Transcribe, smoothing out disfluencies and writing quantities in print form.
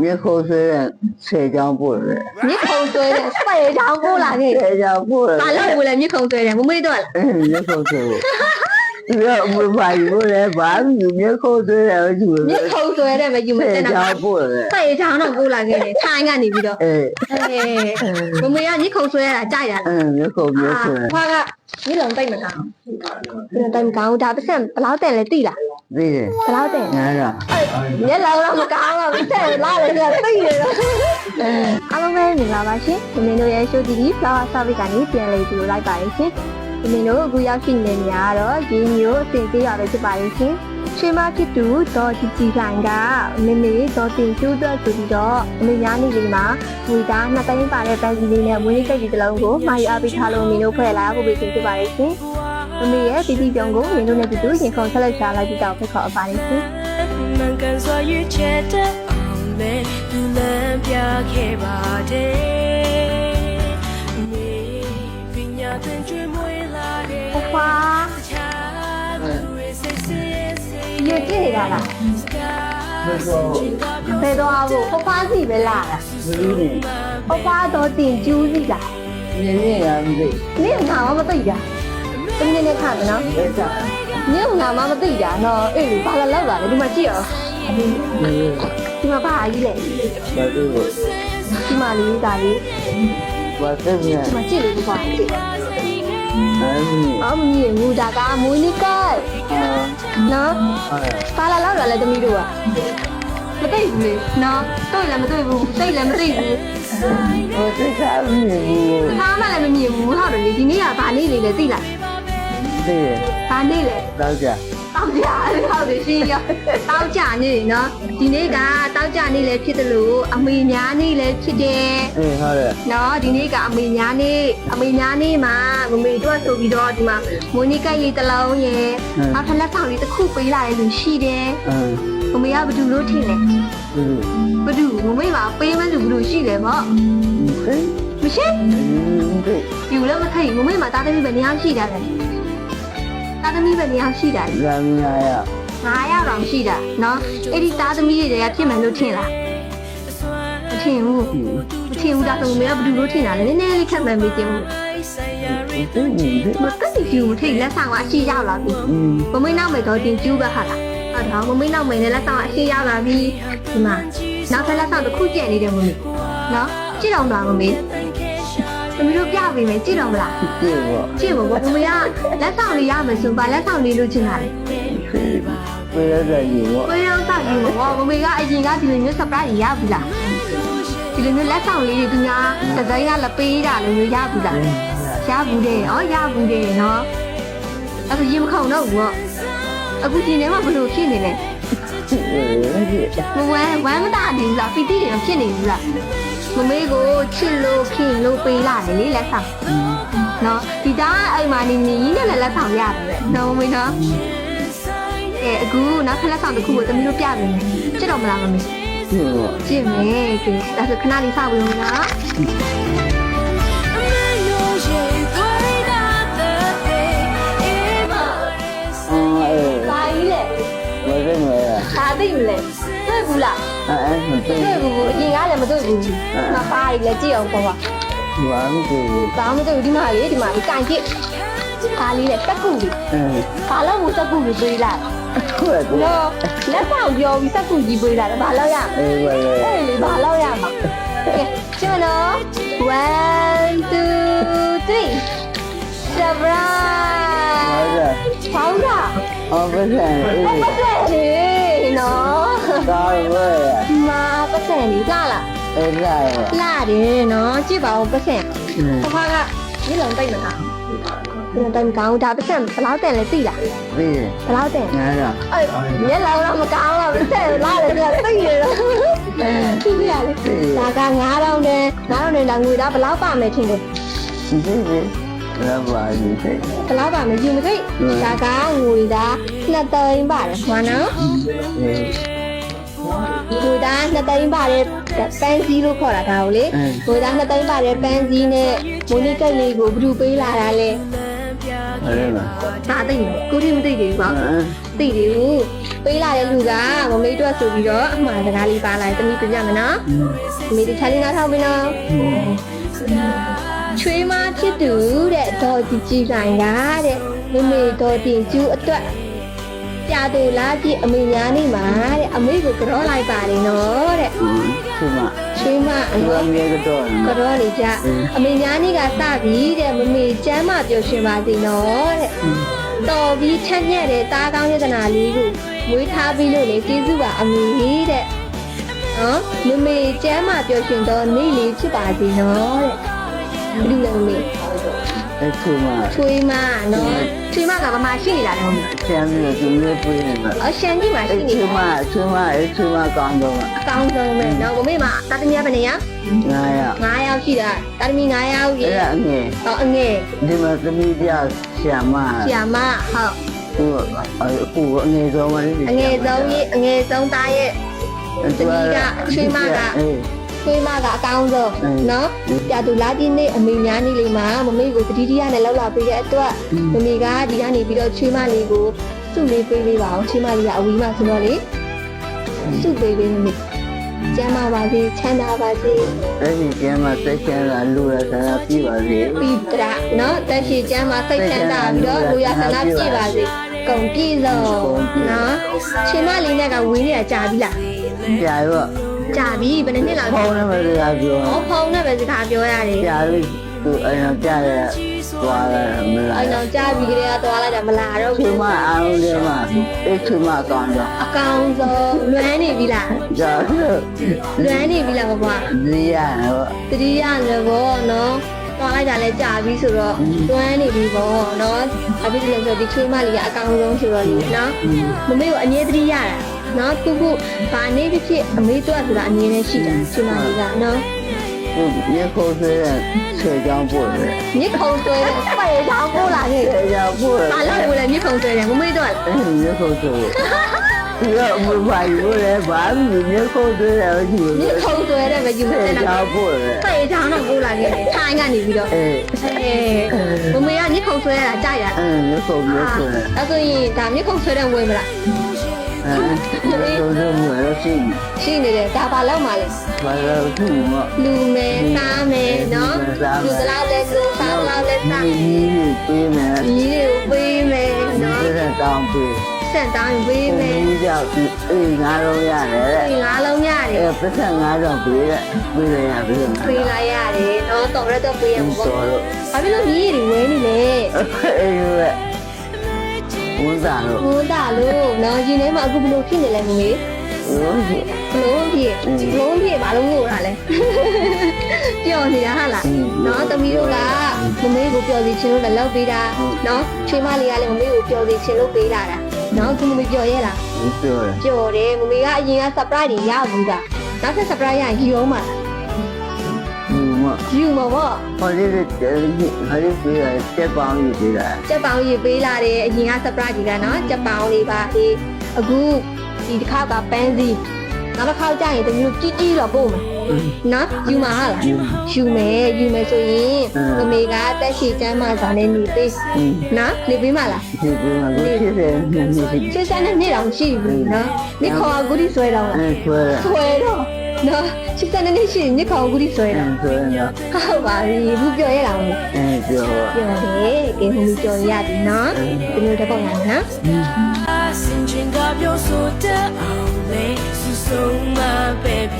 မြေခိုးဆွဲတဲ့ဆယ်ချောင်းပို့တယ် မြစ်ခုံဆွဲတဲ့ဆယ်ချောင်းပို့လာခဲ့ ဆယ်ချောင်းပို့တယ် ဘာလို့ကိုလဲမြစ်ခုံဆွဲတယ်မမေ့တော့လား မြေခိုးဆွဲဒီတော့ဘာယူလဲဘာယူမြေခိုးဆွဲတယ်ယူ မြစ်ခုံဆွဲတယ်မယူမ ဆ စ ယ် င် ချော တော့ င်းပို့တယ် ဆယ်ချောင်းတော့ပို့လာခဲ့တယ်ထိုင်းကနေပြီးတော့ အေး မမေကမြစ်ခုံဆွဲရတာကြိုက်ရလား မြေခိုးမြေဆွဲ ခွာကမြစ်လုံးတိတ်မကောင်းဘူးတိတ်မကောင်းဒါပတ်စံဘလောက်တယ်လဲသိလား သိတယ် ဘလောက်တယ် ငါတော့ မျက်လုံးတော့မကောင်းတော့ဘူးတဲ့လာတယ်ကသိနေတော့အားလုံးပဲမင်္ဂလာပါရှင်ဒီမင်းတို့ရဲ့ show TV flower service ကနေပြန်လည်ပြီးလိုက်ပါရရှင်ဒီမင်းတို့အခုရောက်ရှိနေတဲ့နေရာကတော့ရင်းမျိုးအစင်သေးရပဲဖြစ်ပါလိမ့်ရှင်ရွှေမဖြစ်သူတော့ဒီကြည်ဆိုင်ကမမေတော့တင်ကျိုးတော့ဆိုပြီးတော့အမေများနေလေးမှာဝီသားနှစ်သိန်းပါတဲ့ပန်းစီလေးနဲ့ဝင်းလေးကြိတ်ကြီးတစ်လုံးကိုမှာယူအားပေးထားလို့မင်းတို့ဖွဲ့လာဖို့ပေးဖြစ်ပါလိမ့်ရှင်မမေရဲ့တီတီပြုံးကိုမင်းတို့နဲ့တူတူရင်ခုန်ဆက်လက်ချလိုက်ပြီးတော့ဖိတ်ခေါ်အပ်ပါလိမ့်ရှင်慢跟所有切的美，不能表开吧的。你比那等追没来的， ဖွာညစ်ကြည့်နေတာလား မြေခိုး ဘယ်တော့ဖို့ဖွာစီပဲလား ဘူးနေ ဖွာတော့တင်ကျူးစီလား နေနေရမသိ နင့်ငါမသိတာတမင်းနဲ့ခါမယ်နော် ဘယ်စား နင့်ငါမသိတာနော်အေးဘာလာလောက်လာလဲဒီမှာကြည့်ရအောင်ဒီမှာဘာကြီးလဲ ဘာလို့ ဒီမှာလေးဒါလေး ဘာသက်နေ ဒီမှာကြည့်လို့ဖွာကြည့် အဲ့ဒီ အော်မမြင်ဘူးဒါကမွေးနီကတ်နော်ဘာလာလောက်လာလဲတမီးတို့ကမသိဘူးလေနော်တွေ့လည်းမတွေ့ဘူးသိလည်းမသိဘူး ဘာသက်စားမနေဘူး ဘာမှလည်းမမြင်ဘူးဟုတ်တယ်လေဒီနေ့ကဘာနေ့လေးလဲသိလား သိတယ် ဘာနေ့လဲ တော့ကြ တောက်ကြဟုတ်တယ်ရှင်ရတောက်ကြနေနော်ဒီနေ့ကတောက်ကြနေလဲဖြစ်တယ်လို့အမေများနေလဲဖြစ်တယ် အေးဟုတ်တယ် နော်ဒီနေ့ကအမေများနေမှာမမေတို့ဆိုပြီးတော့ဒီမှာမိုးနီကိုက်လေးတစ်လုံးရယ်နောက်ထပ်လက်ဆောင်လေးတစ်ခုပေးလာတယ်လို့ရှိတယ် မမေကဘယ်သူလို့ထင်လဲဘယ်သူမမေကပေးမယ်လို့ဘယ်လိုရှိလဲပေါ့မရှိယူလည်းမထိတ်မမေကတာသမီပဲနေအောင်ရှိတာလေတာသမီပဲနေအောင်ရှိတာလေ လာမရရ 9ရောက်တော့ရှိတာနော်အဲ့ဒီသားသမီးတွေကဖြစ်မယ်လို့ထင်လားမထင်ဘူးဒါဆိုမမေကဘယ်သူလို့ထင်တာလဲနည်းနည်းလေးခက်မှန်းမေးခြင်းဘူးမကတိကျူထိတ်လက်ဆောင်ကအရှိရောက်လာပြီမမေနောက်မယ်တော့တင်ကျူးပဲဟာလားဟုတ်တော့မမေနောက်မယ်နဲ့လက်ဆောင်အရှိရောက်လာပြီဒီမှာနောက်ထပ်လက်ဆောင်တစ်ခုကျန်နေတယ်မမေနော်ကြည့်တော့မလားမမေသမီးတို့ပြပေးမယ်ကြည့်တော့မလား ပြေပေါ့ ကြည့်ပါဘောမမေကလက်ဆောင်လေးရမယ်ဆိုပါလက်ဆောင်လေးလို့ချင်တာလေ ပြေရတယ်ရေပေါ့ ကိုရောစားကြည့်ဘောမမေကအရင်ကဒီလိုမျိုး surprise ရပြီလားဒီလိုမျိုးလက်ဆောင်လေးတွေသူများတစ်စိမ်းကလက်ပေးတာလို့ရပြီလားရဘူးတဲ့ရဘူးတဲ့နော်အဲ့ဒါရင်မခုန်တော့ဘူးပေါ့အခုဒီထဲမှာဘယ်လိုဖြစ်နေလဲမဝမ်းမတာနေဘူးလားပီတိတွေဖြစ်နေဘူးလားမမေကိုချစ်လို့ခင်လို့ပေးလာတယ်လေလက်ဆောင်နော်ဒီသားအိမ်မှာနေနေကြီးနဲ့လက်ဆောင်ရတယ်နော်မမေနော်အခုနောက်ထပ်လက်ဆောင်တစ်ခုကိုသမီးတို့ပြပေးမယ်ချစ်တော့မလားမမေ ပြေပေါ့ ကြည့်မယ်ကဲဒါဆိုခဏလေးစောင့်ဝင်နော် 没有谁最大的悲，一把人生 အေး ဘာကြီးလဲ မသိမရ ဒါသိမလဲတွေ့ဘူးလား အဲ့မသိ တွေ့ဘူးအရင်ကလည်းမတွေ့ဘူးငါပါရီလည်းကြည့်အောင်ပေါ့ပါ ဘာမှမသိဘူး ဘာမှမတွေ့ဘူးဒီမှာလေဒီမှာဒီကန်ကြည့်ဒါလေးလေတက်ကူလေး အေး ဘာလို့မတက်ကူလေးပေးလိုက် ဟုတ်တယ် နော်လက်ဆောင်ပြောပြီးတက်ကူကြီးပေးလိုက်ဘာလို့ရ အေးပါလေ အဲ့လေဘာလို့ရမှာကဲကျမနော်1 2 3 surprise ဟုတ်တယ် ဘောင်းတာ အော်ပဲဆန်အေး ပတ်စံလေးနော် ဒါပဲ မာပတ်စံလေးလာလား အေးလာရော လာတယ်နော်ကြည့်ပါဦးပတ်စံဖဖကဒီလုံးတိတ်မလားဒီလုံးတိတ်မကောင်းဒါပတ်စံဘယ်လောက်တယ်လဲသိလား ပြေး ဘယ်လောက်တယ် ငါတော့ အဲ့မျက်လုံးတော့မကောင်းတော့ပတ်စံလာတယ်ကသိနေတော့ကြည့်ရလေဒါက9000နဲ့9000နဲ့ငွေသားဘယ်လောက်ပါမယ်ထင်တယ် ဒီဒီလာပါဒီစိတ် ဘယ်လောက်ပါမယ်ယူမသိဒါကငွေသား2သိန်းပါတယ်မှန်နော် အေး ငွေသား2သိန်းပါတယ်ပန်းစည်းလို့ခေါ်တာဒါကိုလေငွေသား2သိန်းပါတယ်ပန်းစည်းနဲ့မိုးနီကက်လေးကိုဘယ်သူပေးလာတာလဲ ဟုတ်တယ်မ ဒါသိတယ်ကိုတိမသိသေးဘူးပေါ့သိတယ်ဘူးပေးလာတဲ့လူကမမေတို့ဆိုပြီးတော့အမှားစကားလေးပါလာတမီးပြပြမယ်နော်မမေဒီချာလေးနားထောင်ပြီနော်ချွေးမဖြစ်သူတဲ့ဒေါ်ကြီးကြီးဆိုင်ကတဲ့မမေဒေါ်တင်ကျူးအတွက်ကြာတူလားကြည့်အမေညာနေမှာတဲ့အမေကိုကြောလိုက်ပါတယ်နော်တဲ့ ချွေးမအ သူ နော် အမေကတော့ ကြောနေကြအမေညာနေကစပြီတဲ့မမေကျမ်းမပြောရှင်ပါစေနော်တဲ့တော်ပြီးချက်ညက်တဲ့တားကောင်းရတနာလေးကိုမွေးထားပြီးလို့လေကျေးဇူးပါအမေတဲ့နော်မမေကျမ်းမပြောရှင်တော့နေ့လေးဖြစ်ပါစေနော်တဲ့ဘယ်လိုလဲမမေ အဲ့သူမ ချွေးမနော်ချွေးမကဘာမှရှိနေတာလဲမမေ ဆရာမျိုးသူမျိုးပြေးနေမှာ အရှန်ကြီးမှာရှိနေ သူမအဲ့သူမကောင်းတော့ အကောင်းဆုံးပဲနော်မမေမတာသမီးကဘယ်နေရ 900 9ယောက်ရှိတာတာသမီး9ယောက်ရေ အဲ့ဒါအငယ် ဟောအငယ် ဒီမှာသမီးပြဆရာမ ဆီယာမဟုတ် သူအခုအငယ်ဆုံးပါလေ အငယ်ဆုံးရေအငယ်ဆုံးသားရဲ့ချွေးမကအကောင်းဆုံးနော်ပြတူလာဒီနေ့အမေညာနေလေးမှာမမေကိုတတိယနဲ့လောက်လာပေးတဲ့အတွက်မမေကဒီကနေပြီးတော့ချွေးမလေးကိုစုလေးပေးပေးပါအောင်ချွေးမလေးကအဝီးမှဆိုတော့လေစုပေးပေးမမေကျမ်းပါပါစေချမ်းသာပါစေ အဲ့ဒီကျမ်းမှာစိတ်ချမ်းသာလူရဆန္ဒပြပါစေ ပြီးတရာနော်တက်ရှိကျမ်းမှာစိတ်ချမ်းသာပြီးတော့လူရဆန္ဒပြပါစေကုန်ပြည့်စုံနော်ချွေးမလေးနဲ့ကဝင်းနေတာကြာပြီလား ကြာရော ကြာပြီဘယ်နှစ်လောက် ဖုန်းနဲ့မစကားပြော ဟောဖုန်းနဲ့ပဲစကားပြောရတယ် ကြာပြီသူအဲ့တော့ကြာရသွားလာမလား အဲ့တော့ကြာပြီကလေးကသွားလိုက်တာမလာတော့ သူ ဘူး မအားလုံးထဲမှာအဲ့သူမကောင်းတော့ အကောင်ဆုံးလွမ်းနေပြီလား ကြာလို့ လွမ်းနေပြီလားဘဘ ဒီရတော့ တတိယလည်းဘောနော်သွားလိုက်တာလည်းကြာပြီဆိုတော့လွမ်းနေပြီဘောနော်အခုဒီလိုဆိုဒီချွေးမလေးကအကောင်ဆုံးဆိုတော့လေနော်မမေကိုအငြင်းတတိယတာနော်ခုဘာနေဖြစ်အမေတို့ဆိုတာအငြင်းနဲ့ရှိတာချွေးမလေးကနော် သူရေခိုးဆွဲတဲ့ဆွဲကြောင်းပို့တယ် မြစ်ခုံဆွဲတယ်ပဲ့ချောင်းပို့လာခဲ့ ဆွဲကြောင်းပို့တယ် ဘာလို့ကိုလည်းမြစ်ခုံဆွဲတယ်မမေတို့က ရေခိုးဆွဲဒီတော့မပါဘူးလေဘာလို့ရေခိုးဆွဲတယ်ကြည့် မြစ်ခုံဆွဲတယ်ပဲယူမ ဆွဲ စက် ကြော တော့ င်းပို့တယ် ပဲ့ချောင်းတော့ပို့လာခဲ့တယ်ထိုင်းကနေပြီးတော့ အေး မမေကမြစ်ခုံဆွဲတာကြိုက်တာ ရေခိုးဆွဲတယ် အဲ့ဆိုရင်ဒါမြစ်ခုံဆွဲတဲ့ဝင်မလား ရေခိုးဆွဲမှုရရှိ ရှိနေတယ်ဒါဘာလောက်မှလဲ ဘာလို့သူမ လူမယ်စားမယ်နော်လူစလောက်လဲလူစားလောက်လဲစား ဒီပေးမယ် ညီတွေကိုပေးမယ်နော် ဒီတောင်းပေး စက်တောင်းပေးမယ် ဒီကြောက်အေးငါတော့ရတယ် ဒီငါးလုံးရတယ် အဲပတ်စံငါတော့ပေးရပေးလိုက်ရပြီ ပေးလိုက်ရတယ်နော်တော်ရတော့ပေးရမှာပေါ့ တော်တော့ ဘာဖြစ်လို့ညီတွေဝဲနေလဲ အေးရဝန်သားတော့ ဟိုတာလို့နော်ရှင်ထဲမှာအခုဘလို့ဖြစ်နေလဲမမေ ဟုတ်ကဲ့ ဘလို့ဖြစ်ဘာလို့ငိုတာလဲပျော်နေတာဟာလားနော်သမီးတို့ကမမေကိုပျော်စီချင်လို့လည်းလောက်ပေးတာနော်ချွေးမလေးကလည်းမမေကိုပျော်စီချင်လို့ပေးလာတာနော်သူမမေပျော်ရဲ့လား ပြောတယ် ပျော်တယ်မမေကအရင်က surprise တွေရဘူးကနောက်ထပ် surprise ရရင်ယူအောင်ပါ ဒီမှာ ယူမှာပေါ့ ဟောဒီဟောဒီပေးရတက်ပေါင်းယူပေးတာ ကြက်ပေါင်းရေးပေးလာတယ်အရင်က surprise တွေကနော်ကြက်ပေါင်းလေးပါဒီအခုဒီတစ်ခါကပန်းစီနောက်တစ်ခါကျရင်တမျိုးကြီးကြီးတော့ပို့မယ်နော်ယူမှာဟာလားယူမယ်ဆိုရင်မမေကတက်ရှိကျမ်းမဆောင်နေနေသေးနော်နေပေးမလား ဒီကမှာကိုဖြစ်တယ်နေနေ ချစ်စမ်းတဲ့နေ့တောင်ရှိဘူးနော်နေခေါ်အခုဒီဆွဲတော့လား အဲဆွဲ ဆွဲတော့နော်ချစ်စမ်းတဲ့နေ့ရှိရင်နေခေါ်အခုဒီဆွဲ အဲ တော့ ဆွဲတော့ ဟုတ်ပါပြီဘူးပြောရအောင် အဲပြော ပြောတယ်ကဲဟိုလူကြော်ရပြီနော်ဒီလိုတော့ပေါ့နော် 心情高表所的熬累，诉讼嘛被骗